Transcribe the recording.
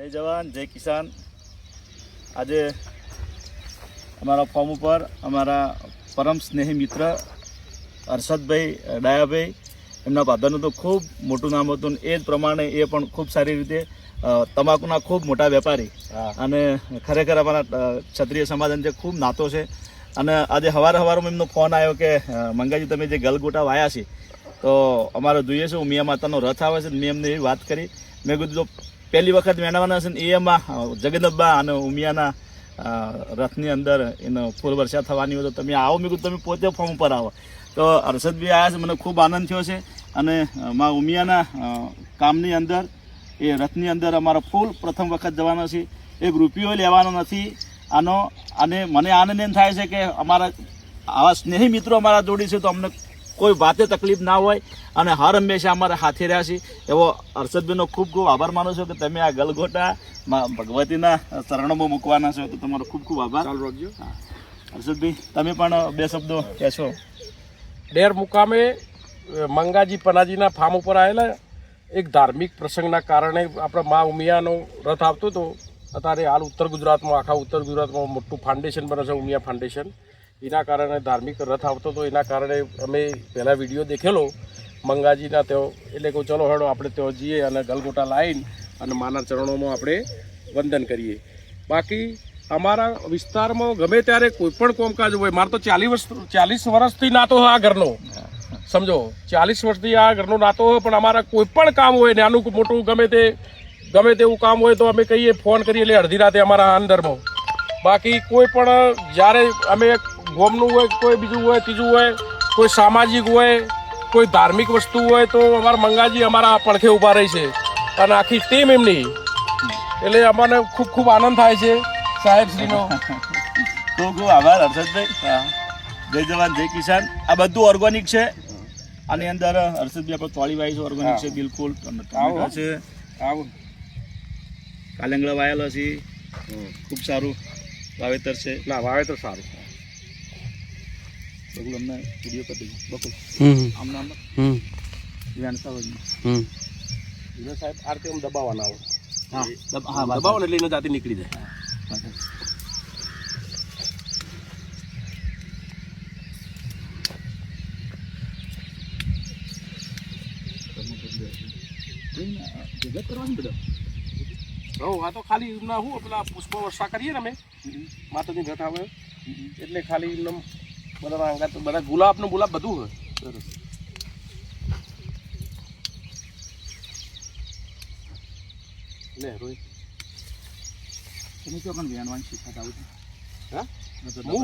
જય જવાન જય કિસાન। આજે અમારા ફોર્મ ઉપર અમારા પરમ સ્નેહી મિત્ર હર્ષદભાઈ ડાયાભાઈ એમના ફાધરનું તો ખૂબ મોટું નામ હતું એ જ પ્રમાણે એ પણ ખૂબ સારી રીતે તમાકુના ખૂબ મોટા વેપારી અને ખરેખર અમારા ક્ષત્રિય સમાજને જે ખૂબ નાતો છે। અને આજે સવારમાં એમનો ફોન આવ્યો કે મંગાજી તમે જે ગલગોટા વાયા છે તો અમારે જોઈએ છે ઉમિયા માતાનો રથ આવે છે। મેં એમને એવી વાત કરી, મેં કીધું જો પહેલી વખત વેણવાના છે ને એમાં જગદંબા અને ઉમિયાના રથની અંદર એનો ફૂલ વર્ષા થવાની હોય તો તમે આવો। મેં કીધું તમે પોતે ફોર્મ ઉપર આવો। તો હર્ષદભાઈ આવ્યા છે, મને ખૂબ આનંદ થયો છે। અને મા ઉમિયાના કામની અંદર એ રથની અંદર અમારો ફૂલ પ્રથમ વખત જવાનો છે, એક રૂપિયો લેવાનો નથી આનો। અને મને આનંદ એમ થાય છે કે અમારા આવા સ્નેહી મિત્રો અમારા જોડી છે તો અમને કોઈ વાતે તકલીફ ના હોય અને હર હંમેશા અમારા સાથે રહ્યા છે। એવો હર્ષદભાઈનો ખૂબ ખૂબ આભાર માનું છું કે તમે આ ગલગોટા ભગવતીના ચરણોમાં મૂકવાના છો, તો તમારો ખૂબ ખૂબ આભાર। ચાલુ રાખજો। હર્ષદભાઈ તમે પણ બે શબ્દો કહેશો। ડેર મુકામે મંગાજી પનાજીના ફાર્મ ઉપર આવેલા એક ધાર્મિક પ્રસંગના કારણે આપણે મા ઉમિયાનો રથ આવતો હતો। અત્યારે હાલ ઉત્તર ગુજરાતમાં આખા ઉત્તર ગુજરાતમાં મોટું ફાઉન્ડેશન બને છે ઉમિયા ફાઉન્ડેશન, એના કારણે ધાર્મિક રથ આવતો હતો। એના કારણે અમે પહેલાં વિડીયો દેખેલો મંગાજીના તેઓ, એટલે કહું ચલો હેડો આપણે ત્યાં જઈએ અને ગલગોટા લાવીને અને માના ચરણોમાં આપણે વંદન કરીએ। બાકી અમારા વિસ્તારમાં ગમે ત્યારે કોઈ પણ કામકાજ હોય, મારે તો 40 વર્ષથી નાતો હોય આ ઘરનો, સમજો 40 વર્ષથી આ ઘરનો નાતો હોય, પણ અમારા કોઈ પણ કામ હોય નાનું મોટું ગમે તેવું કામ હોય તો અમે કહીએ, ફોન કરીએ એટલે અડધી રાતે અમારા અંદરમાં। બાકી કોઈ પણ જ્યારે અમે ગોમનું હોય, કોઈ બીજું હોય, ત્રીજું હોય, કોઈ સામાજિક હોય, કોઈ ધાર્મિક વસ્તુ હોય તો અમારા મંગાજી અમારા પડખે ઊભા રહી છે અને આખી ટીમ એમની, એટલે અમને ખૂબ ખૂબ આનંદ થાય છે સાહેબશ્રીનો। ખૂબ ખૂબ આભાર હર્ષદભાઈ। જય જવાન જય કિસાન। આ બધું ઓર્ગેનિક છે, આની અંદર હર્ષદભાઈ આપણે તોળી વાય છે, ઓર્ગેનિક છે બિલકુલ। ટમેટા છે, કાલંગડા વાયેલો છે, ખૂબ સારું વાવેતર છે। ના વાવેતર સારું। બકુલ અમને વિડીયો કરી દઈએ, બકુલ આમના જાણતા હોય સાહેબ આ રીતે આમ દબાવવાના આવે, હા દબાવો એટલે એને જાતે નીકળી જાય। હા તો ખાલી એમના શું પેલા પુષ્પ વર્ષા કરીએ ને અમે માતાજી રથ આવે એટલે ખાલી એમને બધા અંગાત બધા ગુલાબ બધું હોય સરસ। લે રોહિત તમે ક્યાં પણ વેણવાનું શીખાતા આવું છે? હા હું